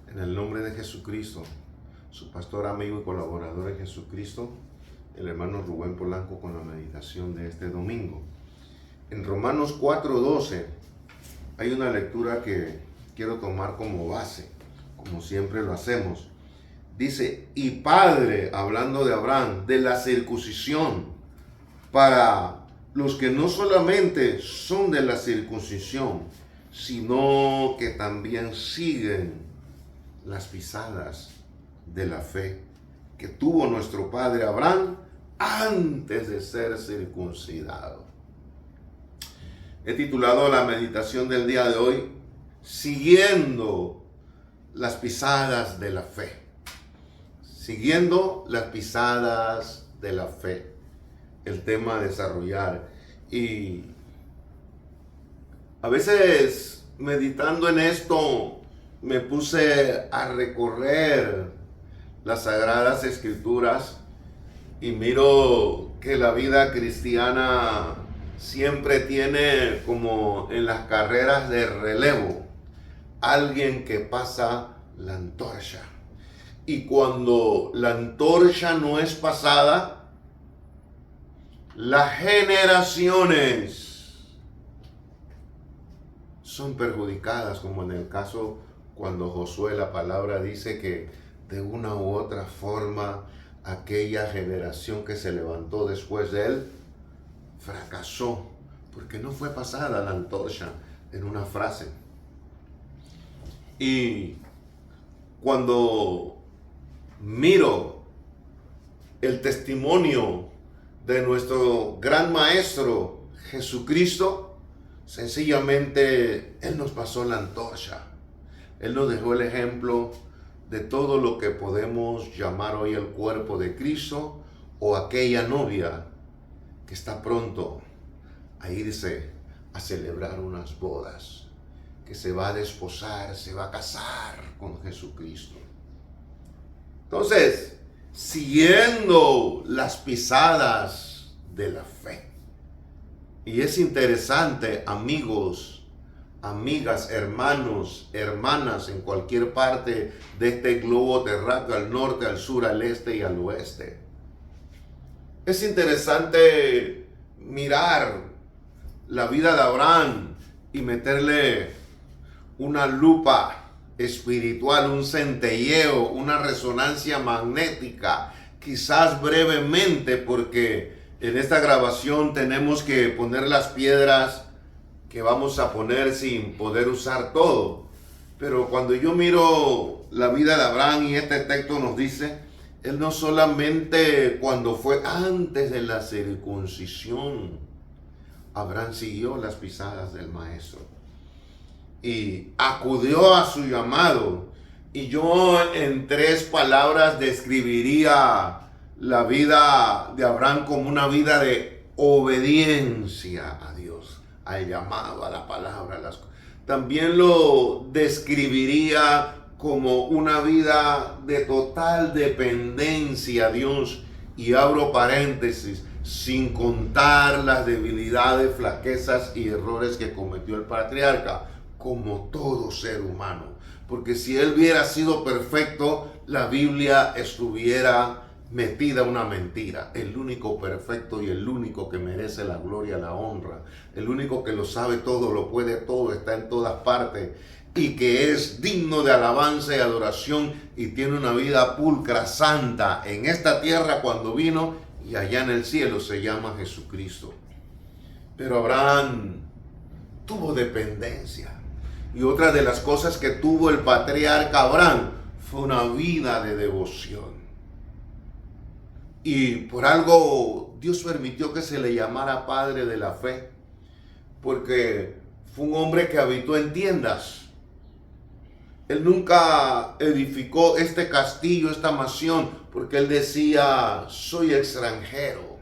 En el nombre de Jesucristo, su pastor, amigo y colaborador en Jesucristo, el hermano Rubén Polanco, con la meditación de este domingo. En Romanos 4:12 hay una lectura que quiero tomar como base, como siempre lo hacemos. Dice, y padre, hablando de Abraham, de la circuncisión, para los que no solamente son de la circuncisión, sino que también siguen las pisadas de la fe que tuvo nuestro padre Abraham antes de ser circuncidado. He titulado la meditación del día de hoy, Siguiendo las pisadas de la fe. Siguiendo las pisadas de la fe. El tema a desarrollar. Y a veces meditando en esto me puse a recorrer las Sagradas Escrituras y miro que la vida cristiana siempre tiene, como en las carreras de relevo, alguien que pasa la antorcha. Y cuando la antorcha no es pasada, las generaciones son perjudicadas, como en el caso cuando Josué, la palabra dice que de una u otra forma aquella generación que se levantó después de él fracasó, porque no fue pasada la antorcha en una frase. Y cuando miro el testimonio de nuestro gran maestro Jesucristo, sencillamente Él nos pasó la antorcha. Él nos dejó el ejemplo de todo lo que podemos llamar hoy el cuerpo de Cristo, o aquella novia que está pronto a irse a celebrar unas bodas, que se va a desposar, se va a casar con Jesucristo. Entonces, siguiendo las pisadas de la fe. Y es interesante, amigos, amigas, hermanos, hermanas, en cualquier parte de este globo terráqueo, al norte, al sur, al este y al oeste. Es interesante mirar la vida de Abraham y meterle una lupa espiritual, un centelleo, una resonancia magnética, quizás brevemente, porque en esta grabación tenemos que poner las piedras que vamos a poner sin poder usar todo. Pero cuando yo miro la vida de Abraham, y este texto nos dice, él no solamente cuando fue antes de la circuncisión, Abraham siguió las pisadas del maestro y acudió a su llamado. Y yo en 3 palabras describiría la vida de Abraham como una vida de obediencia a Dios, al llamado, a la palabra. También lo describiría como una vida de total dependencia a Dios, y abro paréntesis, sin contar las debilidades, flaquezas y errores que cometió el patriarca, como todo ser humano. Porque si él hubiera sido perfecto, la Biblia estuviera metida una mentira. El único perfecto y el único que merece la gloria, la honra, el único que lo sabe todo, lo puede todo, está en todas partes y que es digno de alabanza y adoración y tiene una vida pulcra, santa en esta tierra cuando vino, y allá en el cielo se llama Jesucristo. Pero Abraham tuvo dependencia. Y otra de las cosas que tuvo el patriarca Abraham fue una vida de devoción. Y por algo Dios permitió que se le llamara padre de la fe, porque fue un hombre que habitó en tiendas. Él nunca edificó este castillo, esta mansión, porque él decía, soy extranjero,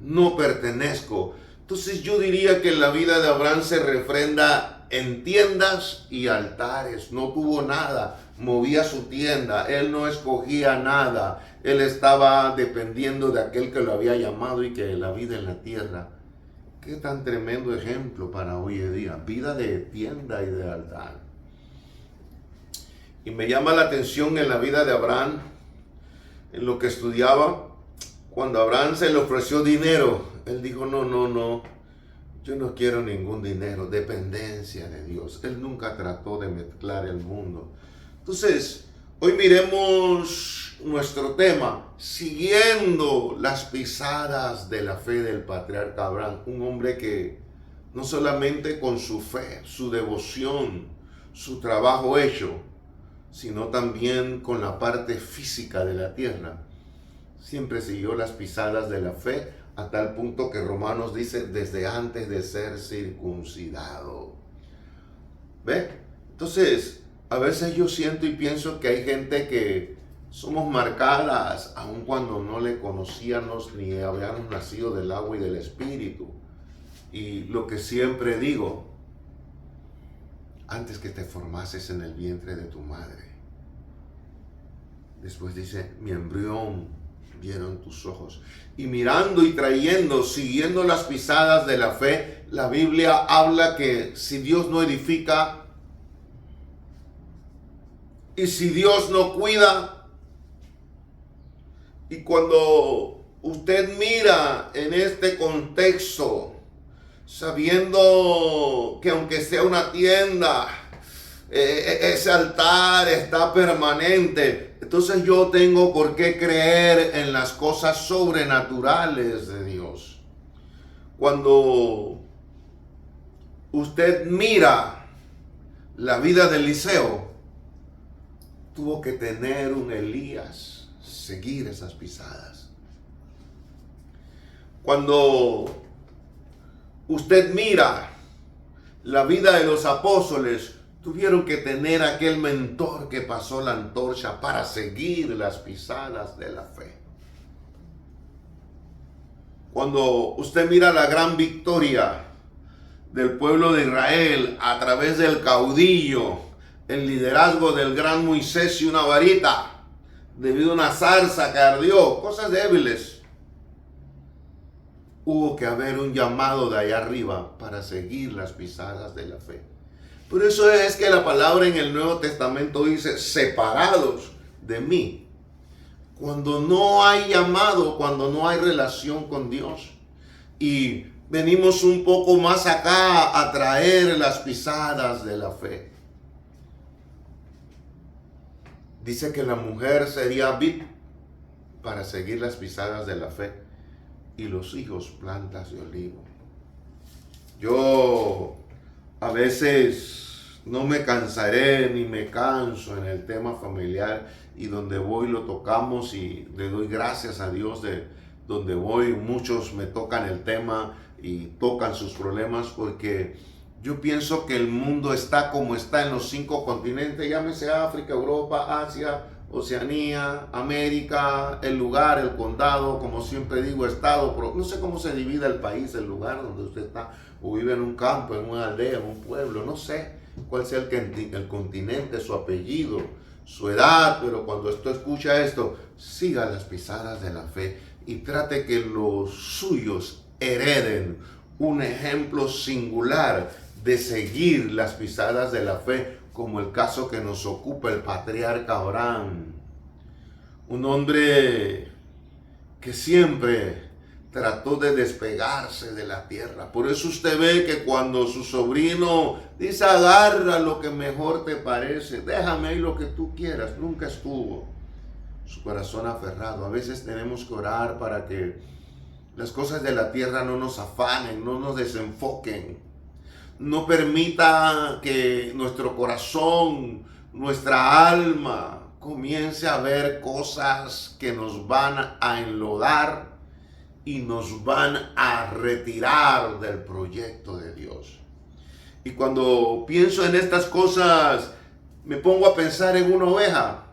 no pertenezco. Entonces yo diría que la vida de Abraham se refrenda en tiendas y altares. No tuvo nada, movía su tienda, él no escogía nada, él estaba dependiendo de aquel que lo había llamado y que la vida en la tierra. Qué tan tremendo ejemplo para hoy en día, vida de tienda y de altar. Y me llama la atención en la vida de Abraham, en lo que estudiaba, cuando Abraham se le ofreció dinero, él dijo, no, yo no quiero ningún dinero, dependencia de Dios. Él nunca trató de mezclar el mundo. Entonces, hoy miremos nuestro tema, siguiendo las pisadas de la fe del patriarca Abraham, un hombre que no solamente con su fe, su devoción, su trabajo hecho, sino también con la parte física de la tierra, siempre siguió las pisadas de la fe, a tal punto que Romanos dice, desde antes de ser circuncidado. ¿Ve? Entonces, a veces yo siento y pienso que hay gente que somos marcadas, aun cuando no le conocíamos ni habíamos nacido del agua y del espíritu. Y lo que siempre digo, antes que te formases en el vientre de tu madre, después dice, mi embrión vieron tus ojos. Y mirando y trayendo, siguiendo las pisadas de la fe, la Biblia habla que si Dios no edifica y si Dios no cuida, y cuando usted mira en este contexto, sabiendo que aunque sea una tienda, ese altar está permanente, entonces yo tengo por qué creer en las cosas sobrenaturales de Dios. Cuando usted mira la vida de Eliseo, tuvo que tener un Elías, seguir esas pisadas. Cuando usted mira la vida de los apóstoles, tuvieron que tener aquel mentor que pasó la antorcha para seguir las pisadas de la fe. Cuando usted mira la gran victoria del pueblo de Israel a través del caudillo, el liderazgo del gran Moisés y una varita, debido a una zarza que ardió, cosas débiles, hubo que haber un llamado de allá arriba para seguir las pisadas de la fe. Por eso es que la palabra en el Nuevo Testamento dice, separados de mí. Cuando no hay llamado, cuando no hay relación con Dios. Y venimos un poco más acá a traer las pisadas de la fe. Dice que la mujer sería vid para seguir las pisadas de la fe. Y los hijos plantas de olivo. Yo a veces no me cansaré ni me canso en el tema familiar, y donde voy lo tocamos y le doy gracias a Dios de donde voy. Muchos me tocan el tema y tocan sus problemas, porque yo pienso que el mundo está como está en los 5 continentes, llámese África, Europa, Asia, Oceanía, América, el lugar, el condado, como siempre digo, estado, no sé cómo se divide el país, el lugar donde usted está, o vive en un campo, en una aldea, en un pueblo, no sé cuál sea el continente, su apellido, su edad, pero cuando usted escucha esto, siga las pisadas de la fe y trate que los suyos hereden un ejemplo singular de seguir las pisadas de la fe, como el caso que nos ocupa el patriarca Abraham, un hombre que siempre trató de despegarse de la tierra. Por eso usted ve que cuando su sobrino dice, agarra lo que mejor te parece, déjame ahí lo que tú quieras, nunca estuvo su corazón aferrado. A veces tenemos que orar para que las cosas de la tierra no nos afanen, no nos desenfoquen. No permita que nuestro corazón, nuestra alma, comience a ver cosas que nos van a enlodar y nos van a retirar del proyecto de Dios. Y cuando pienso en estas cosas, me pongo a pensar en una oveja,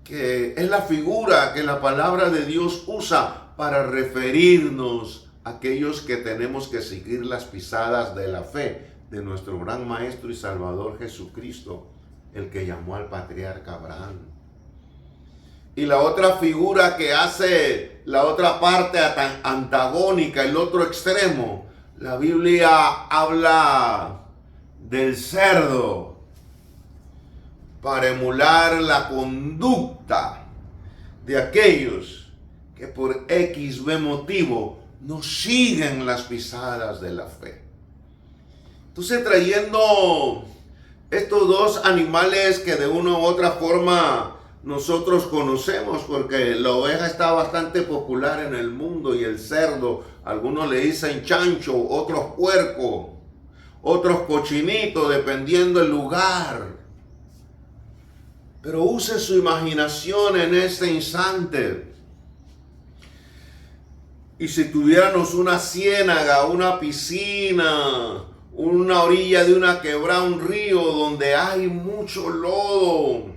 que es la figura que la palabra de Dios usa para referirnos a aquellos que tenemos que seguir las pisadas de la fe de nuestro gran Maestro y Salvador Jesucristo, el que llamó al patriarca Abraham. Y la otra figura que hace la otra parte antagónica, el otro extremo, la Biblia habla del cerdo. para emular la conducta de aquellos que por X o motivo no siguen las pisadas de la fe. Entonces, trayendo estos dos animales que de una u otra forma nosotros conocemos, porque la oveja está bastante popular en el mundo y el cerdo, algunos le dicen chancho, otros puerco, otros cochinito, dependiendo el lugar. Pero use su imaginación en este instante. Y si tuviéramos una ciénaga, una piscina, una orilla de una quebrada, un río donde hay mucho lodo,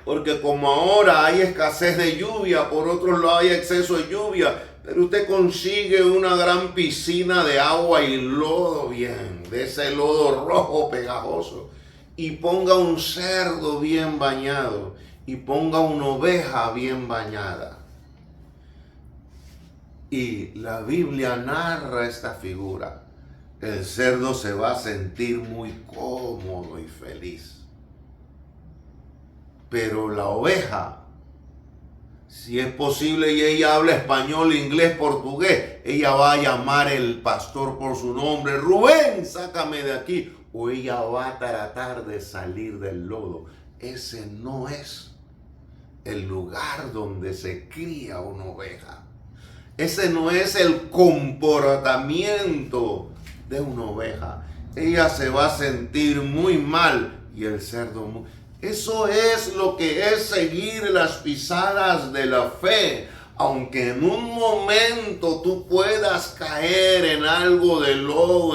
porque como ahora hay escasez de lluvia, por otro lado hay exceso de lluvia, pero usted consigue una gran piscina de agua y lodo bien, de ese lodo rojo pegajoso, y ponga un cerdo bien bañado, y ponga una oveja bien bañada. Y la Biblia narra esta figura. El cerdo se va a sentir muy cómodo y feliz. Pero la oveja, si es posible y ella habla español, inglés, portugués, ella va a llamar al pastor por su nombre: Rubén, sácame de aquí. O ella va a tratar de salir del lodo. Ese no es el lugar donde se cría una oveja. Ese no es el comportamiento de una oveja. Ella se va a sentir muy mal y el cerdo muy... Eso es lo que es seguir las pisadas de la fe. Aunque en un momento tú puedas caer en algo de lodo,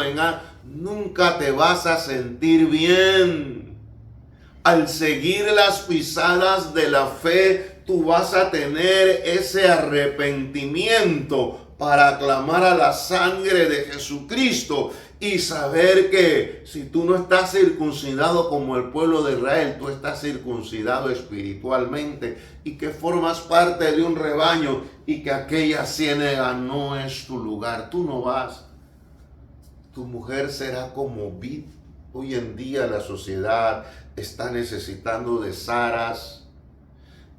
nunca te vas a sentir bien. Al seguir las pisadas de la fe, tú vas a tener ese arrepentimiento para clamar a la sangre de Jesucristo y saber que si tú no estás circuncidado como el pueblo de Israel, tú estás circuncidado espiritualmente y que formas parte de un rebaño y que aquella ciénaga no es tu lugar. Tú no vas. Tu mujer será como vid. Hoy en día la sociedad está necesitando de Saras,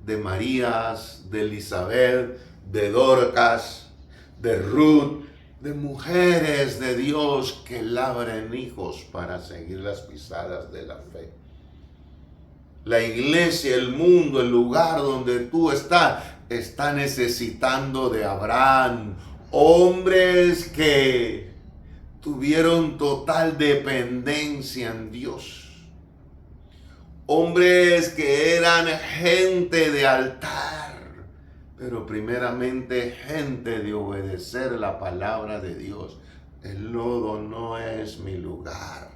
de Marías, de Elizabeth, de Dorcas, de Ruth, de mujeres de Dios que labren hijos para seguir las pisadas de la fe. La iglesia, el mundo, el lugar donde tú estás, está necesitando de Abraham, hombres que tuvieron total dependencia en Dios. Hombres que eran gente de altar, pero primeramente gente de obedecer la palabra de Dios. El lodo no es mi lugar.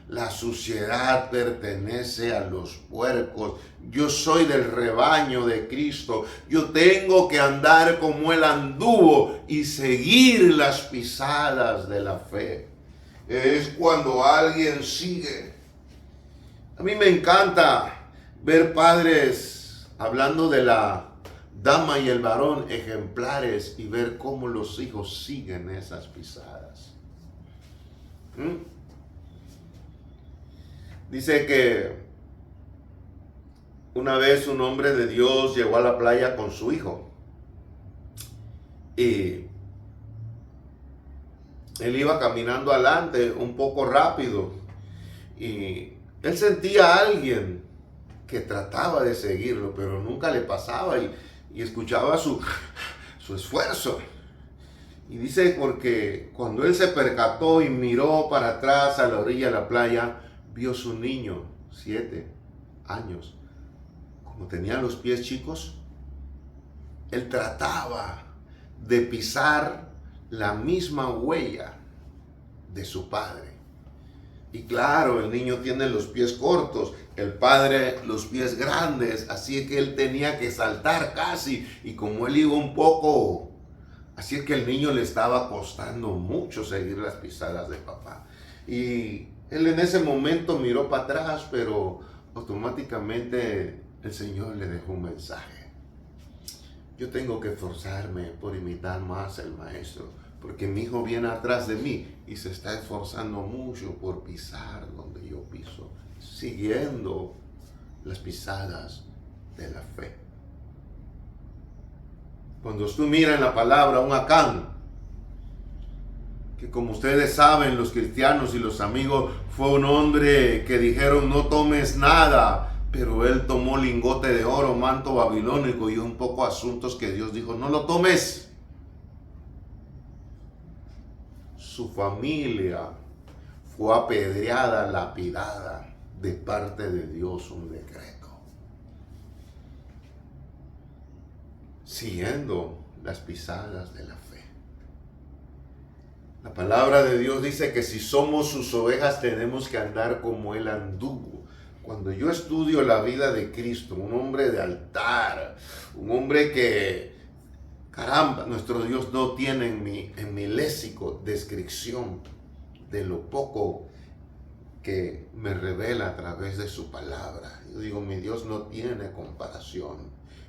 La suciedad pertenece a los puercos. Yo soy del rebaño de Cristo. Yo tengo que andar como Él anduvo y seguir las pisadas de la fe. Es cuando alguien sigue. A mí me encanta ver padres hablando de la dama y el varón ejemplares y ver cómo los hijos siguen esas pisadas. Dice que una vez un hombre de Dios llegó a la playa con su hijo y él iba caminando adelante un poco rápido y él sentía a alguien que trataba de seguirlo, pero nunca le pasaba y escuchaba su esfuerzo. Y dice porque cuando él se percató y miró para atrás a la orilla de la playa, vio su niño, 7 años. Como tenía los pies chicos, él trataba de pisar la misma huella de su padre. Y claro, el niño tiene los pies cortos, el padre los pies grandes, así es que él tenía que saltar casi, y como él iba un poco, así es que el niño le estaba costando mucho seguir las pisadas de papá. Y él en ese momento miró para atrás, pero automáticamente el Señor le dejó un mensaje. Yo tengo que esforzarme por imitar más al maestro, porque mi hijo viene atrás de mí y se está esforzando mucho por pisar donde yo piso, siguiendo las pisadas de la fe. Cuando tú miras en la palabra un Acán, que como ustedes saben, los cristianos y los amigos, fue un hombre que dijeron no tomes nada, pero él tomó lingote de oro, manto babilónico y un poco asuntos que Dios dijo no lo tomes. Su familia fue apedreada, lapidada de parte de Dios, un decreto. Siguiendo las pisadas de la fe. La palabra de Dios dice que si somos sus ovejas tenemos que andar como Él anduvo. Cuando yo estudio la vida de Cristo, un hombre de altar, un hombre que, caramba, nuestro Dios no tiene en mi léxico descripción de lo poco que me revela a través de su palabra. Yo digo, mi Dios no tiene comparación.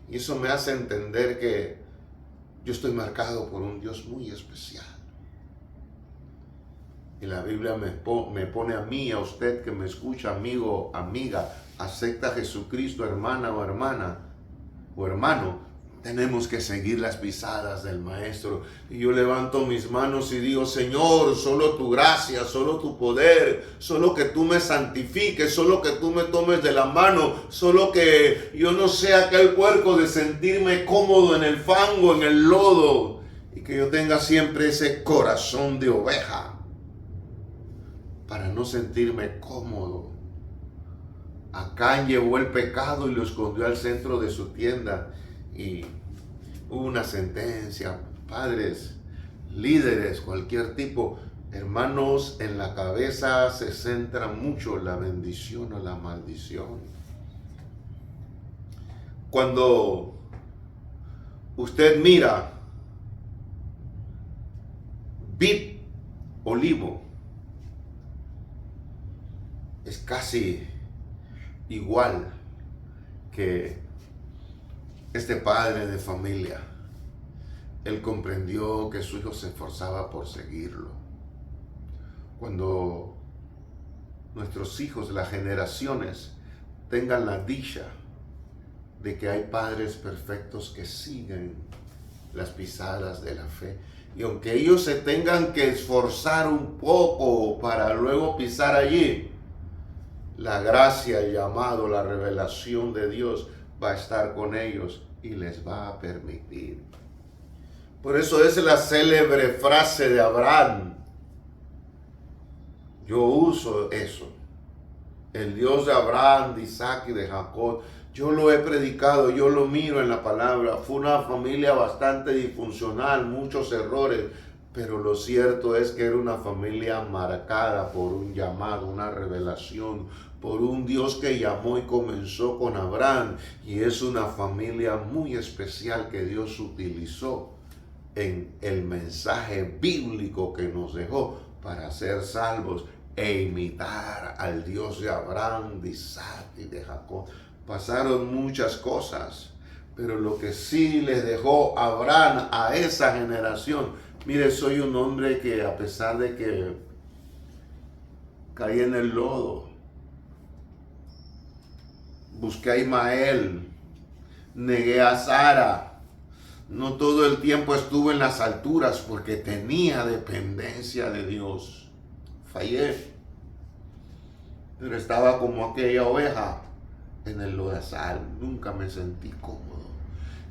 Y eso me hace entender que yo estoy marcado por un Dios muy especial. Y la Biblia me pone a mí, a usted que me escucha, amigo, amiga, acepta a Jesucristo, hermana o hermano. Tenemos que seguir las pisadas del Maestro. Y yo levanto mis manos y digo, Señor, solo tu gracia, solo tu poder, solo que tú me santifiques, solo que tú me tomes de la mano, solo que yo no sea aquel puerco de sentirme cómodo en el fango, en el lodo, y que yo tenga siempre ese corazón de oveja para no sentirme cómodo. Acán llevó el pecado y lo escondió al centro de su tienda. Y hubo una sentencia, padres, líderes, cualquier tipo, hermanos, en la cabeza se centra mucho la bendición o la maldición. Cuando usted mira vid, olivo, es casi igual que este padre de familia. Él comprendió que su hijo se esforzaba por seguirlo. Cuando nuestros hijos, las generaciones, tengan la dicha de que hay padres perfectos que siguen las pisadas de la fe, y aunque ellos se tengan que esforzar un poco para luego pisar allí, la gracia, el llamado, la revelación de Dios va a estar con ellos y les va a permitir. Por eso es la célebre frase de Abraham. Yo uso eso. El Dios de Abraham, de Isaac y de Jacob. Yo lo he predicado, yo lo miro en la palabra. Fue una familia bastante disfuncional, muchos errores. Pero lo cierto es que era una familia marcada por un llamado, una revelación, por un Dios que llamó y comenzó con Abraham. Y es una familia muy especial que Dios utilizó en el mensaje bíblico que nos dejó para ser salvos e imitar al Dios de Abraham, de Isaac y de Jacob. Pasaron muchas cosas, pero lo que sí les dejó Abraham a esa generación. Mire, soy un hombre que a pesar de que caí en el lodo, busqué a Ismael, negué a Sara, no todo el tiempo estuve en las alturas porque tenía dependencia de Dios. Fallé, pero estaba como aquella oveja en el lodazal, nunca me sentí cómodo.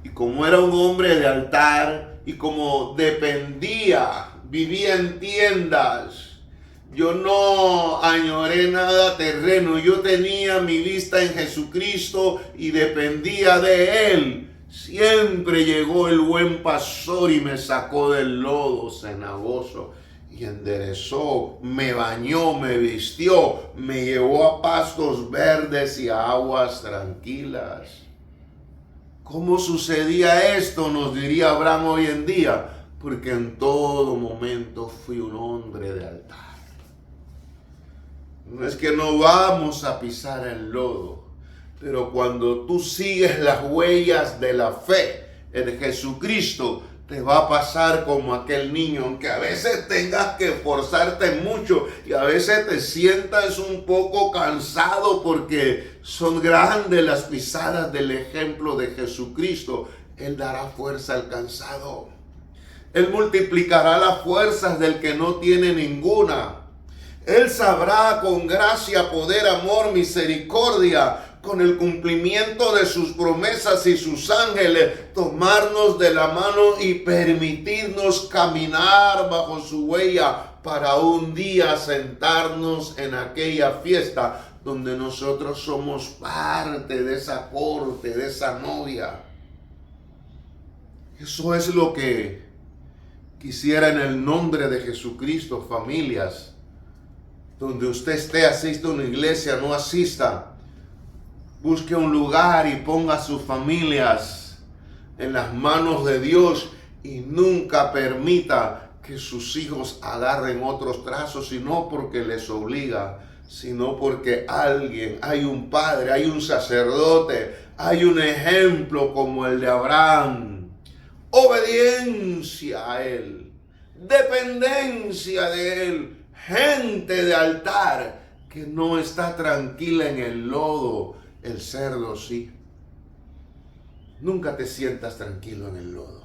Y como era un hombre de altar y como dependía, vivía en tiendas, yo no añoré nada terreno, yo tenía mi vista en Jesucristo y dependía de Él. Siempre llegó el buen pastor y me sacó del lodo cenagoso y enderezó, me bañó, me vistió, me llevó a pastos verdes y a aguas tranquilas. ¿Cómo sucedía esto? Nos diría Abraham hoy en día. Porque en todo momento fui un hombre de altar. No es que no vamos a pisar el lodo, pero cuando tú sigues las huellas de la fe en Jesucristo, te va a pasar como aquel niño, aunque a veces tengas que esforzarte mucho y a veces te sientas un poco cansado porque son grandes las pisadas del ejemplo de Jesucristo. Él dará fuerza al cansado. Él multiplicará las fuerzas del que no tiene ninguna. Él sabrá con gracia, poder, amor, misericordia, con el cumplimiento de sus promesas y sus ángeles, tomarnos de la mano y permitirnos caminar bajo su huella para un día sentarnos en aquella fiesta donde nosotros somos parte de esa corte, de esa novia. Eso es lo que quisiera en el nombre de Jesucristo, familias. Donde usted esté, asista a una iglesia, no asista. Busque un lugar y ponga a sus familias en las manos de Dios y nunca permita que sus hijos agarren otros trazos, sino porque les obliga, sino porque alguien, hay un padre, hay un sacerdote, hay un ejemplo como el de Abraham. Obediencia a Él, dependencia de Él, gente de altar que no está tranquila en el lodo. El cerdo sí. Nunca te sientas tranquilo en el lodo.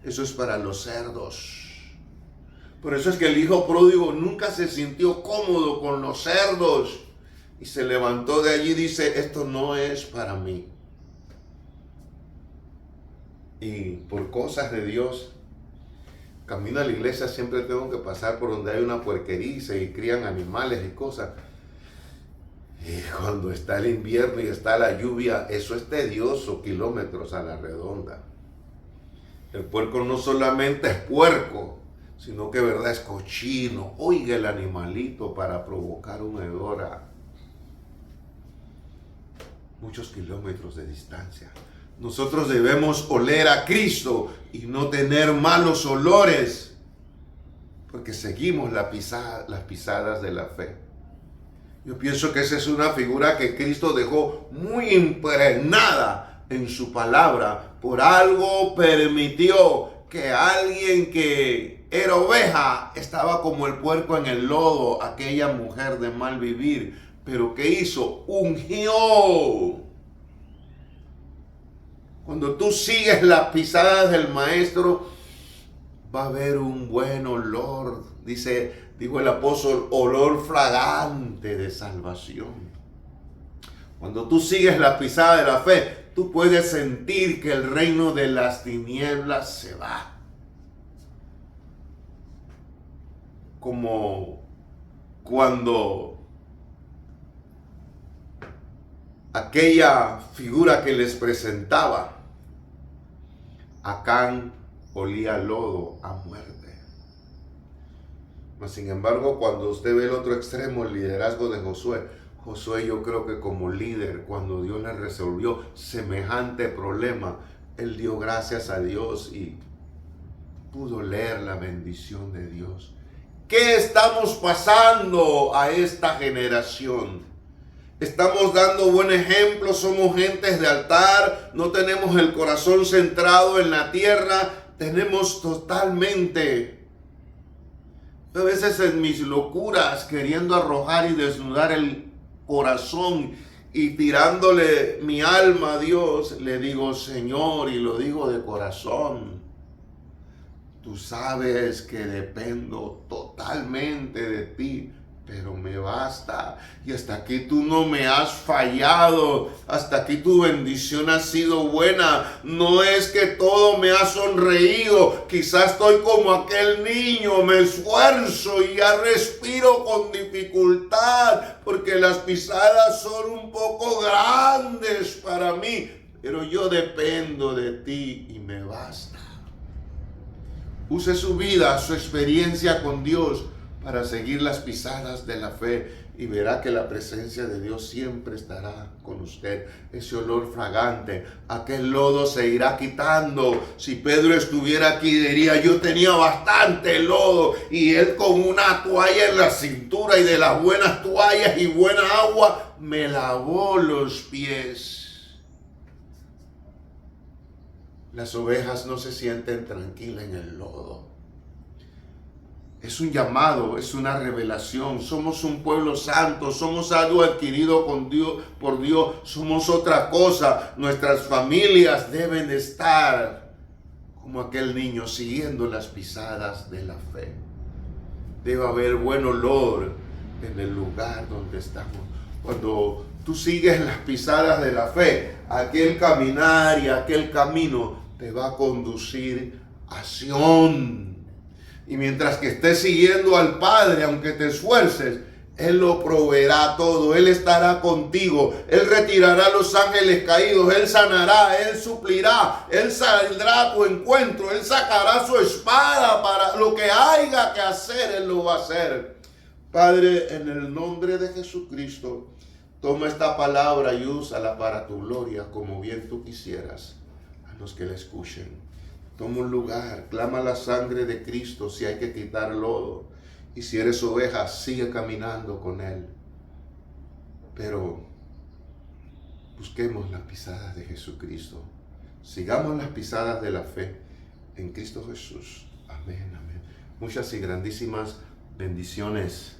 Eso es para los cerdos. Por eso es que el hijo pródigo nunca se sintió cómodo con los cerdos. Y se levantó de allí y dice, esto no es para mí. Y por cosas de Dios, camino a la iglesia siempre tengo que pasar por donde hay una puerquería y se crían animales y cosas. Y cuando está el invierno y está la lluvia, eso es tedioso, kilómetros a la redonda. El puerco no solamente es puerco, sino que verdad es cochino. Oiga el animalito para provocar un hedor a muchos kilómetros de distancia. Nosotros debemos oler a Cristo y no tener malos olores, porque seguimos las pisadas de la fe. Yo pienso que esa es una figura que Cristo dejó muy impregnada en su palabra. Por algo permitió que alguien que era oveja estaba como el puerco en el lodo, aquella mujer de mal vivir. Pero ¿qué hizo? Ungió. Cuando tú sigues las pisadas del maestro, va a haber un buen olor. Dijo el apóstol, olor fragante de salvación. Cuando tú sigues la pisada de la fe, tú puedes sentir que el reino de las tinieblas se va. Como cuando aquella figura que les presentaba, Acán olía lodo a muerte. Mas sin embargo, cuando usted ve el otro extremo, el liderazgo de Josué, yo creo que como líder, cuando Dios le resolvió semejante problema, él dio gracias a Dios y pudo leer la bendición de Dios. ¿Qué estamos pasando a esta generación? Estamos dando buen ejemplo, somos gentes de altar, no tenemos el corazón centrado en la tierra, tenemos totalmente, a veces en mis locuras, queriendo arrojar y desnudar el corazón y tirándole mi alma a Dios, le digo, Señor, y lo digo de corazón, tú sabes que dependo totalmente de ti, pero me basta. Y hasta aquí tú no me has fallado. Hasta aquí tu bendición ha sido buena. No es que todo me ha sonreído. Quizás estoy como aquel niño. Me esfuerzo y ya respiro con dificultad. Porque las pisadas son un poco grandes para mí. Pero yo dependo de ti y me basta. Use su vida, su experiencia con Dios para seguir las pisadas de la fe y verá que la presencia de Dios siempre estará con usted. Ese olor fragante, aquel lodo se irá quitando. Si Pedro estuviera aquí diría, yo tenía bastante lodo, y él con una toalla en la cintura y de las buenas toallas y buena agua me lavó los pies. Las ovejas no se sienten tranquilas en el lodo. Es un llamado, es una revelación. Somos un pueblo santo, somos algo adquirido con Dios, por Dios, somos otra cosa. Nuestras familias deben estar como aquel niño siguiendo las pisadas de la fe. Debe haber buen olor en el lugar donde estamos. Cuando tú sigues las pisadas de la fe, aquel caminar y aquel camino te va a conducir a Sión. Y mientras que estés siguiendo al Padre, aunque te esfuerces, Él lo proveerá todo. Él estará contigo. Él retirará a los ángeles caídos. Él sanará. Él suplirá. Él saldrá a tu encuentro. Él sacará su espada para lo que haya que hacer. Él lo va a hacer. Padre, en el nombre de Jesucristo, toma esta palabra y úsala para tu gloria como bien tú quisieras a los que la escuchen. Toma un lugar, clama la sangre de Cristo si hay que quitar lodo. Y si eres oveja, sigue caminando con Él. Pero busquemos las pisadas de Jesucristo. Sigamos las pisadas de la fe en Cristo Jesús. Amén, amén. Muchas y grandísimas bendiciones